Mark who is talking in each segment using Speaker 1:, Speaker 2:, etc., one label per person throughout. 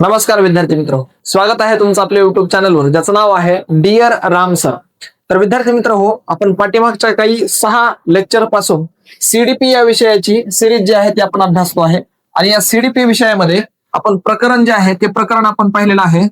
Speaker 1: नमस्कार विद्यार्थी मित्र, स्वागत आहे तुमचं आपल्या युट्यूब चॅनलवर ज्याचं नाव आहे डिअर राम सर. तर विद्यार्थी मित्र हो, आपण पाठीमागच्या काही 6 लेक्चर पासून सीडीपी या विषयाची सिरीज जी आहे ती आपण अभ्यासतो आहे. आणि या सीडीपी विषयामध्ये आपण प्रकरण जे आहे ते प्रकरण आपण पाहिलेलं आहे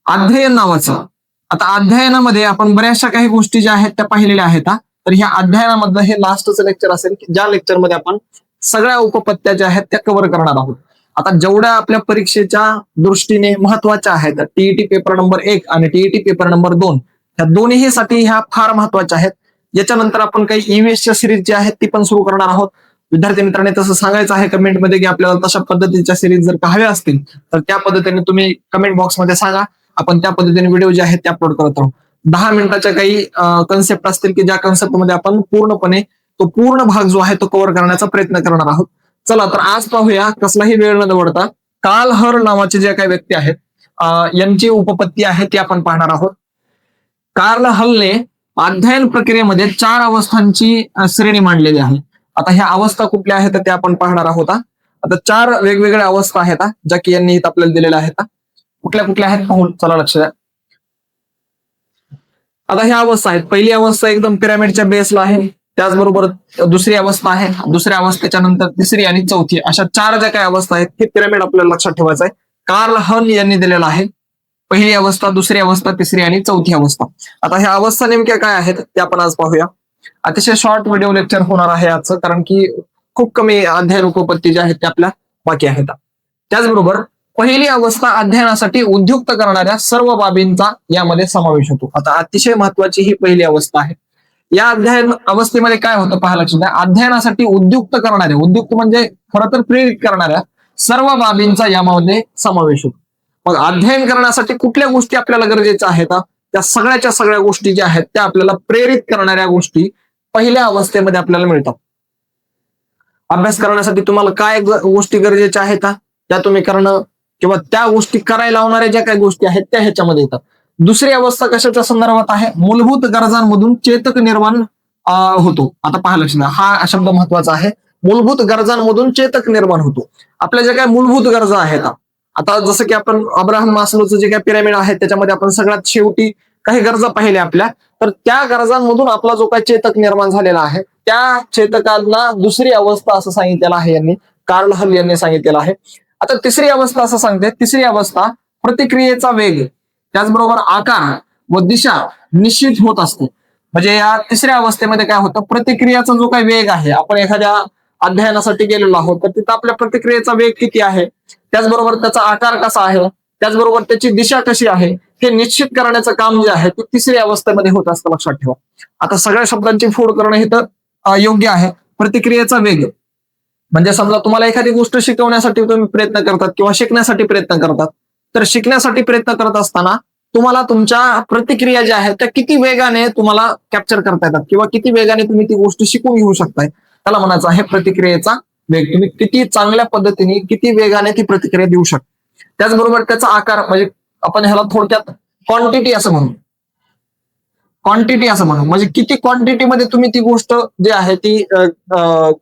Speaker 1: अध्ययन नावाचं. आता अध्ययनामध्ये आपण बऱ्याचशा काही गोष्टी ज्या आहेत त्या पाहिलेल्या आहेत. तर ह्या अध्ययनामधलं हे लास्टचं लेक्चर असेल की ज्या लेक्चरमध्ये आपण सगळ्या उपपत्त्या ज्या आहेत त्या कव्हर करणार आहोत. आता जेवढ्या आपल्या परीक्षेच्या दृष्टीने महत्वाच्या आहेत टीईटी पेपर नंबर 1 आणि टीईटी पेपर नंबर 2 ह्या दोन्हीसाठी ह्या फार महत्वाच्या आहेत. याच्यानंतर आपण काही ईव्हीएसच्या सिरीज ज्या आहेत ती पण सुरू करणार आहोत. विद्यार्थी मित्रांनी तसं सांगायचं आहे कमेंटमध्ये की आपल्याला तशा पद्धतीच्या सिरीज जर का हव्या असतील तर त्या पद्धतीने तुम्ही कमेंट बॉक्समध्ये सांगा. आपण त्या पद्धतीने व्हिडिओ जे आहेत ते अपलोड करत राहू. 10 मिनिटाच्या काही कन्सेप्ट असतील की ज्या कन्सेप्टमध्ये आपण पूर्णपणे तो पूर्ण भाग जो आहे तो कव्हर करण्याचा प्रयत्न करणार आहोत. चला तर आज पाहूया कसलाही वेळ न दवडता कार्ल हर नावाचे जे काही व्यक्ती आहेत यांची उपपत्ती आहे ती आपण पाहणार आहोत. कार्ल हलने अध्ययन प्रक्रियेमध्ये 4 अवस्थांची श्रेणी मांडलेली आहे. आता ह्या अवस्था कुठल्या आहेत त्या आपण पाहणार आहोत. आता 4 वेगवेगळ्या अवस्था आहेत ज्या की यांनी इथं आपल्याला दिलेल्या आहेत. कुठल्या कुठल्या आहेत पाहू, चला लक्ष द्या. आता ह्या अवस्था आहेत. पहिली अवस्था एकदम पिरामिडच्या बेसला आहे. त्याचबरोबर दुसरी अवस्था आहे. दुसऱ्या अवस्थेच्या नंतर तिसरी आणि चौथी अशा 4 ज्या काही अवस्था आहेत हे पिरामिड आपल्याला लक्षात ठेवायचं आहे. कार्ल हन यांनी दिलेला आहे. पहिली अवस्था, दुसरी अवस्था, तिसरी आणि चौथी अवस्था. आता ह्या अवस्था नेमक्या काय आहेत ते आपण आज पाहूया. अतिशय शॉर्ट व्हिडिओ लेक्चर होणार आहे आजचं, कारण की खूप कमी अध्ययन उपपत्ती ज्या आहेत त्या आपल्या बाकी आहेत. त्याचबरोबर पहिली अवस्था अध्ययनासाठी उद्युक्त करणाऱ्या सर्व बाबींचा यामध्ये समावेश होतो. आता अतिशय महत्वाची ही पहिली अवस्था आहे. या अध्ययन अवस्थेमध्ये काय होतं पहा लक्षात द्या. अध्ययनासाठी उद्युक्त करणाऱ्या, उद्युक्त म्हणजे खरं तर प्रेरित करणाऱ्या सर्व बाबींचा यामध्ये समावेश होतो. मग अध्ययन करण्यासाठी कुठल्या गोष्टी आपल्याला गरजेच्या आहेत त्या सगळ्याच्या सगळ्या गोष्टी ज्या आहेत त्या आपल्याला प्रेरित करणाऱ्या गोष्टी पहिल्या अवस्थेमध्ये आपल्याला मिळतात. अभ्यास करण्यासाठी तुम्हाला काय गोष्टी गरजेच्या आहेत त्या तुम्ही करणं किंवा त्या गोष्टी करायला लावणाऱ्या ज्या काही गोष्टी आहेत त्या ह्याच्यामध्ये येतात. दुसरी अवस्था कशाच्या संदर्भात आहे? मूलभूत गरजांमधून चेतक निर्माण होतो. आता पहा लक्ष द्या, हा शब्द महत्वाचा आहे. मूलभूत गरजांमधून चेतक निर्माण होतो. आपल्या ज्या काही मूलभूत गरजा आहेत, आता जसं की आपण अब्राहम मास्लोचं जे काही पिरामिड आहे त्याच्यामध्ये आपण सगळ्यात शेवटी काही गरजा पाहिल्या आपल्या, तर त्या गरजांमधून आपला जो काही चेतक निर्माण झालेला आहे त्या चेतकांना दुसरी अवस्था असं सांगितलेलं आहे यांनी, कार्ल हल यांनी सांगितलेलं आहे. आता तिसरी अवस्था असं सांगते, तिसरी अवस्था प्रतिक्रियेचा वेग त्याचबरोबर आकार व दिशा निश्चित होत असते. म्हणजे या तिसऱ्या अवस्थेमध्ये काय होतं, प्रतिक्रियाचा जो काही वेग आहे, आपण एखाद्या अध्ययनासाठी गेलेलो आहोत तर तिथं आपल्या प्रतिक्रियेचा वेग किती आहे, त्याचबरोबर त्याचा आकार कसा आहे, त्याचबरोबर त्याची दिशा कशी आहे हे निश्चित करण्याचं काम जे आहे ते तिसऱ्या अवस्थेमध्ये होत असतं, लक्षात ठेवा. आता सगळ्या शब्दांची फोड करणं हे तर योग्य आहे. प्रतिक्रियेचा वेग म्हणजे समजा तुम्हाला एखादी गोष्ट शिकवण्यासाठी तुम्ही प्रयत्न करतात किंवा शिकण्यासाठी प्रयत्न करतात, तर शिकण्यासाठी प्रयत्न करत असताना तुम्हाला तुमच्या प्रतिक्रिया ज्या आहेत त्या किती वेगाने तुम्हाला कॅप्चर करता येतात किंवा किती वेगाने तुम्ही ती गोष्ट शिकून घेऊ शकताय, त्याला म्हणायचं आहे प्रतिक्रियेचा वेग. तुम्ही किती चांगल्या पद्धतीने किती वेगाने ती प्रतिक्रिया देऊ शकता. त्याचबरोबर त्याचा आकार म्हणजे आपण ह्याला थोडक्यात क्वांटिटी असं म्हणू, क्वांटिटी असं म्हणू म्हणजे किती क्वांटिटीमध्ये तुम्ही ती गोष्ट जी आहे ती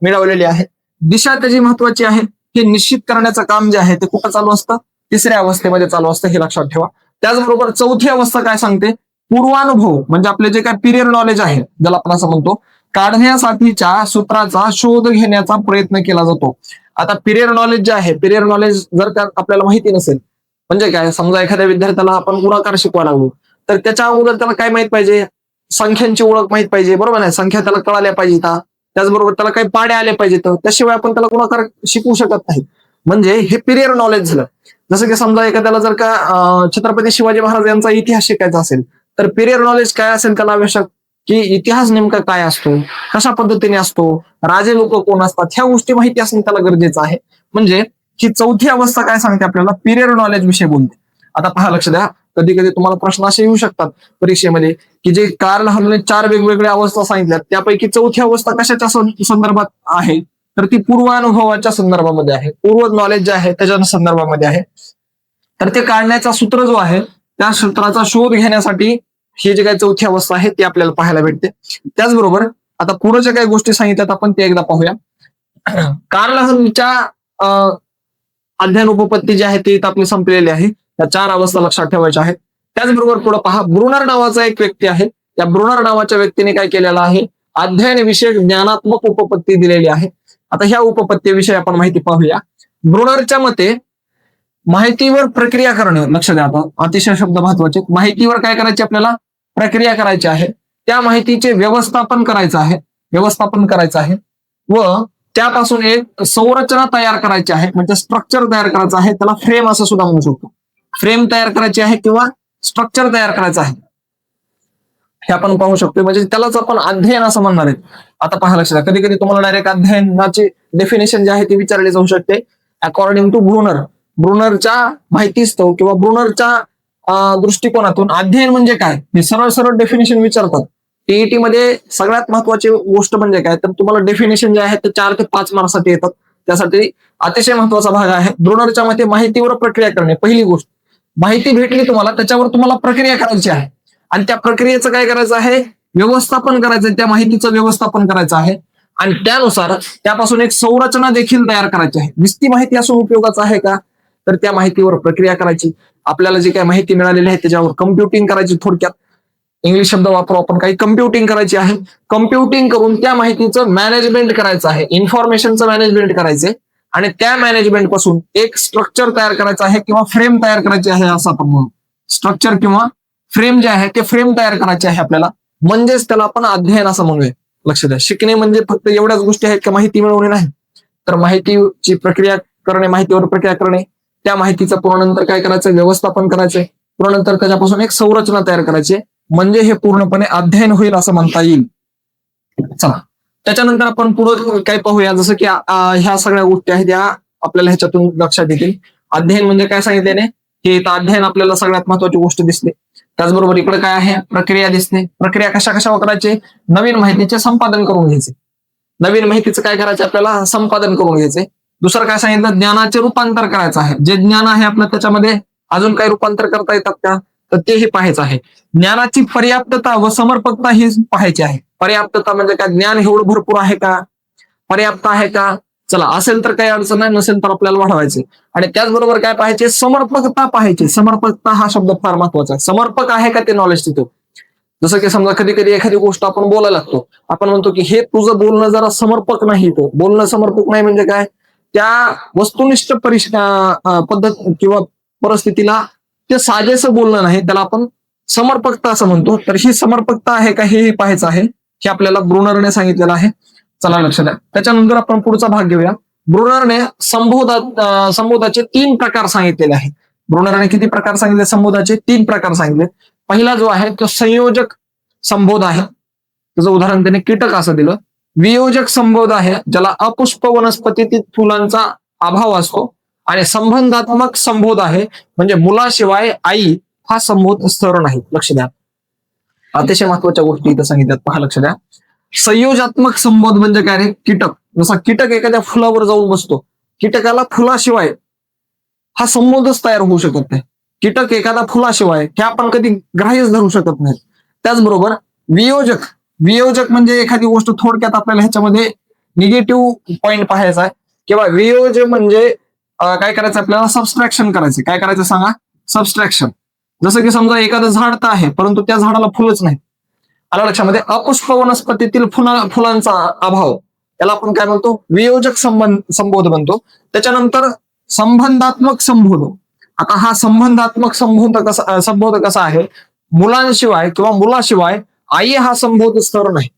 Speaker 1: मिळवलेली आहे. दिशा त्याची महत्वाची आहे. हे निश्चित करण्याचं काम जे आहे ते कुठं चालू असतं, तिसऱ्या अवस्थेमध्ये चालू असतं, हे लक्षात ठेवा. त्याचबरोबर चौथी अवस्था काय सांगते, पूर्वानुभव म्हणजे आपले जे काय पिरियर नॉलेज आहे ज्याला आपण असं म्हणतो, काढण्यासाठीच्या सूत्राचा शोध घेण्याचा प्रयत्न केला जातो. आता पिरियर नॉलेज जे आहे, पिरियर नॉलेज जर का आपल्याला माहिती नसेल म्हणजे काय, समजा एखाद्या विद्यार्थ्याला आपण गुणाकार शिकवायला लागलो तर त्याच्या अगोदर त्याला काय माहित पाहिजे, संख्यांची ओळख माहित पाहिजे, बरोबर नाही, संख्या त्याला कळाल्या पाहिजे, त्याचबरोबर त्याला काही पाडे आले पाहिजेत, त्याशिवाय आपण त्याला गुणाकार शिकवू शकत नाही. म्हणजे हे पिरियर नॉलेज झालं. जसं की समजा एखाद्याला जर का छत्रपती शिवाजी महाराज यांचा इतिहास शिकायचा असेल तर पिरियर नॉलेज काय असेल त्याला आवश्यक, की इतिहास नेमका काय असतो, कशा पद्धतीने असतो, राजे लोक कोण असतात, ह्या गोष्टी माहिती असणं त्याला गरजेचं आहे. म्हणजे ही चौथी अवस्था काय सांगते आपल्याला, पिरियर नॉलेज विषयी बोलते. आता पहा लक्ष द्या, कधी कधी तुम्हाला प्रश्न असे येऊ शकतात परीक्षेमध्ये की जे कार्ल हलने 4 वेगवेगळ्या अवस्था सांगितल्यात त्यापैकी चौथी अवस्था कशाच्या संदर्भात आहे, तर ती पूर्वानुभवाच्या संदर्भामध्ये आहे, पूर्व नॉलेज जे आहे त्याच्या संदर्भामध्ये आहे. तर ते काढण्याचा सूत्र जो आहे त्या सूत्राचा शोध घेण्यासाठी ही जी काही चौथी अवस्था आहे ती आपल्याला पाहायला भेटते. त्याचबरोबर आता पुढे ज्या काही गोष्टी सांगितल्यात आपण ते एकदा पाहूया. कार्ल हलच्या अध्ययन उपपत्ती जी आहे ती इथं आपली संपलेली आहे. त्या 4 अवस्था लक्षात ठेवायच्या आहेत. त्याचबरोबर पुढे पहा, ब्रुनर नावाचा एक व्यक्ती आहे. त्या ब्रुनर नावाच्या व्यक्तीने काय केलेलं आहे, अध्ययन विषयक ज्ञानात्मक उपपत्ती दिलेली आहे. आता ह्या उपपत्तीविषयी आपण माहिती पाहूया. ब्रुनरच्या मते माहितीवर प्रक्रिया करणे, लक्ष द्या आता अतिशय शब्द महत्वाचे, माहितीवर काय करायचे आपल्याला, प्रक्रिया करायची आहे. त्या माहितीचे व्यवस्थापन करायचं आहे व त्यापासून एक संरचना तयार करायची आहे, म्हणजे स्ट्रक्चर तयार करायचं आहे. त्याला फ्रेम असं सुद्धा म्हणू शकतो. फ्रेम तयार करायची आहे किंवा स्ट्रक्चर तयार करायचं आहे, हे आपण पाहू शकतो. म्हणजे त्यालाच आपण अध्ययन असं म्हणणार आहे. आता पहा लक्षात, कधी कधी तुम्हाला डायरेक्ट अध्ययनाची डेफिनेशन जी आहे ती विचारली जाऊ शकते. अकॉर्डिंग टू ब्रुनरच्या माहितीस्तव किंवा ब्रुनरच्या दृष्टिकोनातून अध्ययन म्हणजे काय, हे सरळ सरळ डेफिनेशन विचारतात. टीईटी मध्ये सगळ्यात महत्वाची गोष्ट म्हणजे काय, तर तुम्हाला डेफिनेशन जे आहे ते 4 ते 5 मार्क्ससाठी येतात. त्यासाठी अतिशय महत्वाचा भाग आहे. ब्रुनरच्या मते माहितीवर प्रक्रिया करणे. पहिली गोष्ट, माहिती भेटली तुम्हाला, त्याच्यावर तुम्हाला प्रक्रिया करायची आहे आणि त्या प्रक्रियेचं काय करायचं आहे, व्यवस्थापन करायचं, त्या माहितीचं व्यवस्थापन करायचं आहे आणि त्यानुसार त्यापासून एक संरचना देखील तयार करायची आहे. नुसती माहिती असून उपयोगाचं आहे का, तर त्या माहितीवर प्रक्रिया करायची. आपल्याला जी काही माहिती मिळालेली आहे त्याच्यावर कम्प्युटिंग करायची. थोडक्यात इंग्लिश शब्द वापरू आपण, काही कम्प्युटिंग करायची आहे. कम्प्युटिंग करून त्या माहितीचं मॅनेजमेंट करायचं आहे, इन्फॉर्मेशनचं मॅनेजमेंट करायचे आणि त्या मॅनेजमेंट पासून एक स्ट्रक्चर तयार करायचं आहे किंवा फ्रेम तयार करायची आहे असं आपण म्हणू. स्ट्रक्चर किंवा फ्रेम जे आहे ते फ्रेम तयार करायचे आहे आपल्याला, म्हणजेच त्याला आपण अध्ययन असं म्हणूया. लक्ष द्या, शिकणे म्हणजे फक्त एवढ्याच गोष्टी आहेत का, माहिती मिळवणे नाही, तर माहितीची प्रक्रिया करणे, माहितीवर प्रक्रिया करणे, त्या माहितीचं पुन्हा काय करायचं, व्यवस्थापन करायचंय, पुन्हा त्याच्यापासून एक संरचना तयार करायची, म्हणजे हे पूर्णपणे अध्ययन होईल असं म्हणता येईल. चला त्याच्यानंतर आपण पुढे काय पाहूया, जसं की ह्या सगळ्या गोष्टी आहेत या आपल्याला ह्याच्यातून लक्षात येतील. अध्ययन म्हणजे काय सांगितले, हे अध्ययन आपल्याला सगळ्यात महत्वाची गोष्ट दिसते. त्याचबरोबर इकडे काय आहे, प्रक्रिया दिसते. प्रक्रिया कशा कशा करायची, नवीन माहितीचे संपादन करून घ्यायचे. नवीन माहितीचं काय करायचं आपल्याला, संपादन करून घ्यायचे. दुसरं काय सांगितलं, ज्ञानाचे रूपांतर करायचं आहे. जे ज्ञान आहे आपलं त्याच्यामध्ये अजून काही रूपांतर करता येतात का, तर तेही पाहायचं आहे. ज्ञानाची पर्याप्तता व समर्पकता ही पाहायची आहे. पर्याप्तता म्हणजे काय, ज्ञान एवढं भरपूर आहे का, पर्याप्त आहे का, चला असेल तर काही अडचण नाही, नसेल तर आपल्याला वाढवायचे. आणि त्याचबरोबर काय पाहायचे, समर्पकता पाहायची. समर्पकता हा शब्द फार महत्वाचा आहे. समर्पक आहे का ते नॉलेज तिथं. जसं की समजा कधी कधी एखादी गोष्ट आपण बोलायला लागतो, आपण म्हणतो की हे तुझं बोलणं जरा समर्पक नाही. तो बोलणं समर्पक नाही म्हणजे काय, त्या वस्तुनिष्ठ पद्धत किंवा परिस्थितीला ते साजेसं बोलणं नाही, त्याला आपण समर्पकता असं म्हणतो. तर ही समर्पकता आहे का हे पाहायचं आहे, हे आपल्याला ब्रुनरने सांगितलेलं आहे. चला लक्षात द्या. त्याच्यानंतर आपण पुढचा भाग घेऊया. ब्रुनरने संबोधाचे 3 प्रकार सांगितलेले आहेत. ब्रुनरने किती प्रकार सांगितले, संबोधाचे 3 प्रकार सांगितले. पहिला जो आहे तो संयोजक संबोध आहे, त्याचं उदाहरण त्याने कीटक असं दिलं. वियोजक संबोध आहे, ज्याला अपुष्प वनस्पतीतील फुलांचा अभाव असतो. आणि संबंधात्मक संबोध आहे, म्हणजे मुलाशिवाय आई हा संबोध स्तर नाही. लक्ष द्या, अतिशय महत्वाच्या गोष्टी इथं सांगितल्यात, पहा लक्ष द्या. संयोजात्मक संबोध म्हणजे काय रे, कीटक. जसा कीटक एखाद्या फुलावर जाऊन बसतो, कीटकाला फुलाशिवाय हा संबोधच तयार होऊ शकत नाही. कीटक एखादा फुलाशिवाय हे आपण कधी ग्राह्यच धरू शकत नाही. त्याचबरोबर वियोजक म्हणजे एखादी गोष्ट थोडक्यात आपल्याला ह्याच्यामध्ये निगेटिव्ह पॉइंट पाहायचा आहे, किंवा वियोज म्हणजे काय करायचं आपल्याला, सबस्ट्रॅक्शन करायचं. काय करायचं सांगा, सबस्ट्रॅक्शन. जसं की समजा एखादं झाड तर आहे परंतु त्या झाडाला फुलच नाही. आलं लक्षामध्ये, अपुष्प वनस्पतीतील फुलांचा अभाव, त्याला आपण काय म्हणतो, वियोजक संबोध म्हणतो. त्याच्यानंतर संबंधात्मक संबोध. आता हा संबंधात्मक संबोध कसा आहे, मुलांशिवाय किंवा मुलाशिवाय आई हा संबोध स्तर नाही.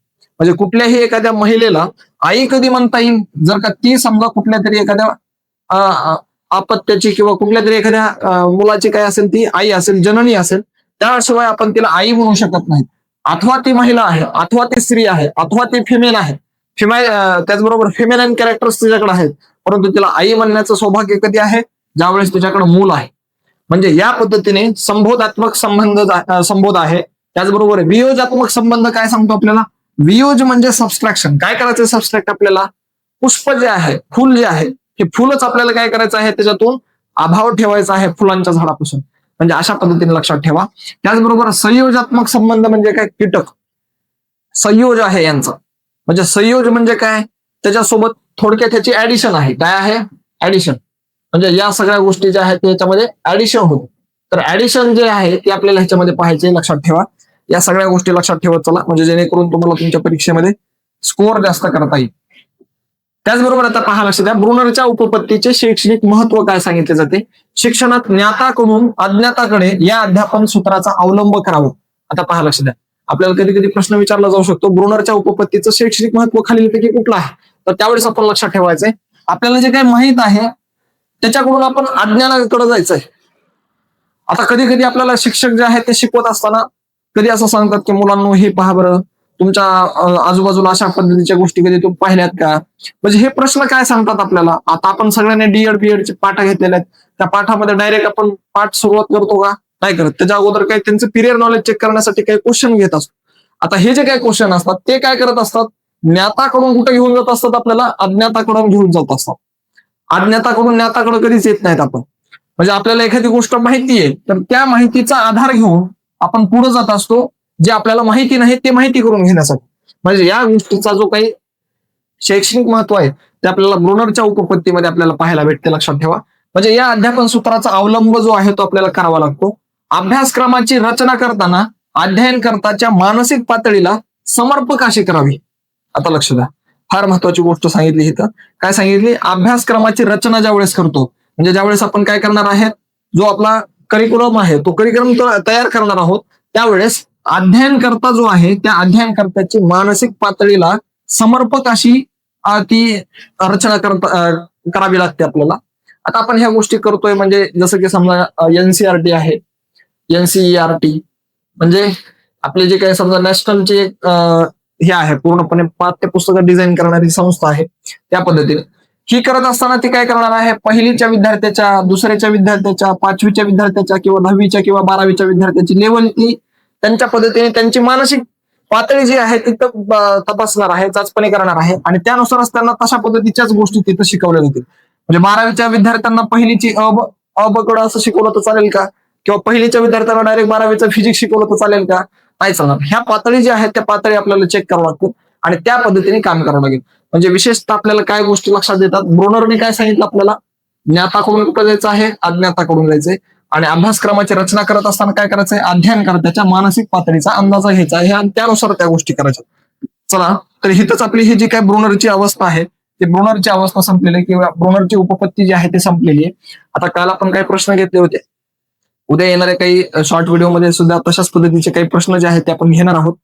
Speaker 1: म्हणजे कुठल्याही एखाद्या महिलेला आई कधी म्हणता येईल, जर का ती समजा कुठल्या तरी एखाद्या अपत्याची किंवा कुठल्या तरी एखाद्या मुलाची काय असेल, ती आई असेल, जननी असेल, त्याशिवाय आपण तिला आई म्हणू शकत नाही. अथवा ती महिला आहे, अथवा ती स्त्री आहे, अथवा ती फिमेल आहे. त्याचबरोबर फिमेलाईन कॅरेक्टर्स तिच्याकडे आहेत, परंतु तिला आई म्हणण्याचं सौभाग्य कधी आहे, ज्यावेळेस तिच्याकडे मूल आहे. म्हणजे या पद्धतीने संबोधात्मक संबोध आहे. त्याचबरोबर वियोजात्मक संबंध काय सांगतो आपल्याला, वियोज म्हणजे सबस्ट्रॅक्शन. काय करायचं सबस्ट्रॅक्ट आपल्याला, पुष्प जे आहे, फुल जे आहे, हे फुलच आपल्याला काय करायचं आहे, त्याच्यातून अभाव ठेवायचा आहे फुलांच्या झाडापासून. म्हणजे अशा पद्धतीने लक्षात ठेवा. त्याचबरोबर संयोजात्मक संबंध म्हणजे काय, कीटक संयोज आहे यांचा. म्हणजे संयोज म्हणजे काय, त्याच्यासोबत थोडक्यात त्याची ऍडिशन आहे. काय आहे, ऍडिशन. म्हणजे या सगळ्या गोष्टी ज्या आहेत त्याच्यामध्ये ऍडिशन होते. तर ऍडिशन जे आहे ते आपल्याला ह्याच्यामध्ये पाहायचे, लक्षात ठेवा. या सगळ्या गोष्टी लक्षात ठेवत चला, म्हणजे जेणेकरून तुम्हाला तुमच्या परीक्षेमध्ये स्कोअर जास्त करता येईल. त्याचबरोबर आता पहा, लक्षात द्या, ब्रुनरच्या उपपत्तीचे शैक्षणिक महत्व काय सांगितले जाते. शिक्षणात ज्ञाताकडून अज्ञाताकडे या अध्यापन सूत्राचा अवलंब करावा. आता पहा, लक्षात द्या, आपल्याला कधी कधी प्रश्न विचारला जाऊ शकतो, ब्रुनरच्या उपपत्तीचं शैक्षणिक महत्व खालीलपैकी कुठलं आहे. तर त्यावेळेस आपण लक्षात ठेवायचंय, आपल्याला जे काही माहित आहे त्याच्याकडून आपण अज्ञानाकडे जायचंय. आता कधी कधी आपल्याला शिक्षक जे आहेत ते शिकवत असताना कधी असं सांगतात की मुलांनो हे पहा बरं, तुमच्या आजूबाजूला अशा पद्धतीच्या गोष्टी कधी तुम्ही पाहिल्यात का. म्हणजे हे प्रश्न काय सांगतात आपल्याला. आता आपण सगळ्यांनी डीएड बीएडचे पाठ घेतलेले आहेत, त्या पाठामध्ये डायरेक्ट आपण पाठ सुरुवात करतो का, नाही करत. त्याच्या अगोदर काही त्यांचं पिरियर नॉलेज चेक करण्यासाठी काही क्वेश्चन घेत असतो. आता हे जे काही क्वेश्चन असतात ते काय करत असतात, ज्ञाताकडून कुठे घेऊन जात असतात, आपल्याला अज्ञाताकडून घेऊन जात असतात. अज्ञाताकडून ज्ञाताकडे कधीच येत नाहीत आपण. म्हणजे आपल्याला एखादी गोष्ट माहिती आहे तर त्या माहितीचा आधार घेऊन आपण पुढे जात असतो, जे आपल्याला माहिती नाही ते माहिती करून घेण्यासाठी. म्हणजे या गोष्टीचा जो काही शैक्षणिक महत्व आहे ते आपल्याला ब्रुनरच्या उपपत्तीमध्ये आपल्याला पाहायला भेटते, लक्षात ठेवा. म्हणजे या अध्यापन सूत्राचा अवलंब जो आहे तो आपल्याला करावा लागतो. अभ्यासक्रमाची रचना करताना अध्ययनकर्त्याच्या मानसिक पातळीला समर्पक अशी करावी. आता लक्ष द्या, फार महत्वाची गोष्ट सांगितली इथं. काय सांगितली, अभ्यासक्रमाची रचना ज्यावेळेस करतो, म्हणजे ज्यावेळेस आपण काय करणार आहे, जो आपला करिक्युलम आहे तो करिक्युलम तयार करणार आहोत, त्यावेळेस अध्ययनकर्ता जो आहे त्या अध्ययनकर्त्याची मानसिक पातळीला समर्पक अशी ती रचना करावी लागते आपल्याला. आता आपण ह्या गोष्टी करतोय म्हणजे जसं की समजा एनसीईआरटी आहे, एनसीईआरटी म्हणजे आपले जे काही समजा नॅशनलचे हे आहे, पूर्णपणे पाठ्यपुस्तकं डिझाईन करणारी संस्था आहे. त्या पद्धतीने ही करत असताना ती काय करणार आहे, पहिलीच्या विद्यार्थ्याच्या, दुसऱ्याच्या विद्यार्थ्याच्या, पाचवीच्या विद्यार्थ्याच्या किंवा 10वीच्या किंवा 12वीच्या विद्यार्थ्याची लेवल ती त्यांच्या पद्धतीने त्यांची मानसिक पातळी जी आहे ती तपासणार आहे, चाचपणी करणार आहे आणि त्यानुसारच त्यांना तशा पद्धतीच्याच गोष्टी तिथं शिकवल्या जातील. म्हणजे 12वीच्या विद्यार्थ्यांना पहिलीची अबकड असं शिकवलं तर चालेल का, किंवा पहिलीच्या विद्यार्थ्यांना डायरेक्ट 12वीचं फिजिक्स शिकवलं तर चालेल का, नाही चालणार. ह्या पातळी ज्या आहेत त्या पातळी आपल्याला चेक करावं लागतील आणि त्या पद्धतीने काम करावं लागेल. म्हणजे विशेषतः आपल्याला काय गोष्टी लक्षात देतात, ब्रुनरने काय सांगितलं आपल्याला, ज्ञाताकडून कुठं जायचं आहे, अज्ञाताकडून जायचंय. आणि अभ्यासक्रमाची रचना करत असताना काय करायचंय, अध्ययन करत्याच्या मानसिक पातळीचा अंदाजा घ्यायचा आहे आणि त्यानुसार त्या गोष्टी करायच्या. चला, तर हिथंच आपली ही जी काय ब्रुनरची अवस्था आहे ती ब्रुनरची अवस्था संपलेली आहे, किंवा ब्रुनरची उपपत्ती जी आहे ती संपलेली आहे. आता काल आपण काही प्रश्न घेतले होते, उद्या येणाऱ्या काही शॉर्ट व्हिडिओमध्ये सुद्धा तशाच पद्धतीचे काही प्रश्न जे आहेत ते आपण घेणार आहोत.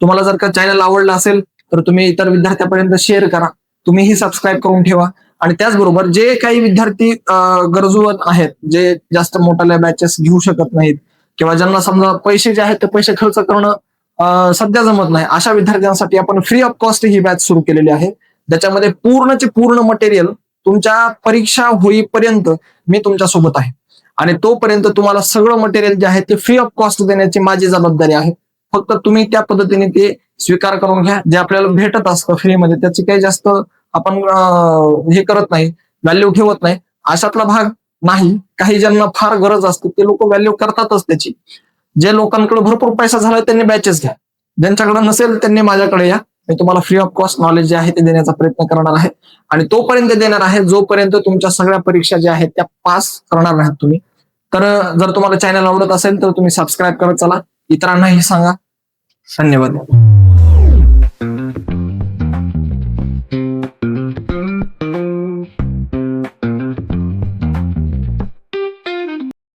Speaker 1: तुम्हाला जर का चॅनल आवडलं असेल तर तुम्ही इतर विद्यार्थ्यांपर्यंत शेअर करा, तुम्हीही सबस्क्राईब करून ठेवा. आणि त्याचबरोबर जे काही विद्यार्थी गरजू आहेत, जे जास्त मोठ्या बॅचेस घेऊ शकत नाहीत किंवा ज्यांना समजा पैसे जे आहेत ते पैसे खर्च करणं सध्या जमत नाही, अशा विद्यार्थ्यांसाठी आपण free of cost he batch सुरू केलेली आहे. ज्याच्यामध्ये पूर्णचे पूर्ण मटेरियल तुमच्या परीक्षा होईपर्यंत मी तुमच्या सोबत आहे आणि तोपर्यंत तुम्हाला सगळं मटेरियल जे आहे ते फ्री ऑफ कॉस्ट देण्याची माझी जबाबदारी आहे. फक्त तुम्ही त्या पद्धतीने ते स्वीकार करून घ्या. जे आपल्याला भेटत असतं फ्रीमध्ये त्याची काही जास्त आपण हे करत नाही, व्हॅल्यू ठेवत नाही, अशातला भाग नाही. काही ज्यांना फार गरज असते ते लोक व्हॅल्यू करतातच त्याची. जे लोकांकडे भरपूर पैसा झाला त्यांनी बॅचेस घ्या, ज्यांच्याकडे नसेल त्यांनी माझ्याकडे या. मी तुम्हाला फ्री ऑफ कॉस्ट नॉलेज जे आहे ते देण्याचा प्रयत्न करणार आहे आणि तोपर्यंत देणार आहे जोपर्यंत तुमच्या सगळ्या परीक्षा ज्या आहेत त्या पास करणार नाहीत तुम्ही. तर जर तुम्हाला चॅनल आवडत असेल तर तुम्ही सबस्क्राईब करत चला, इतरांनाही सांगा. धन्यवाद.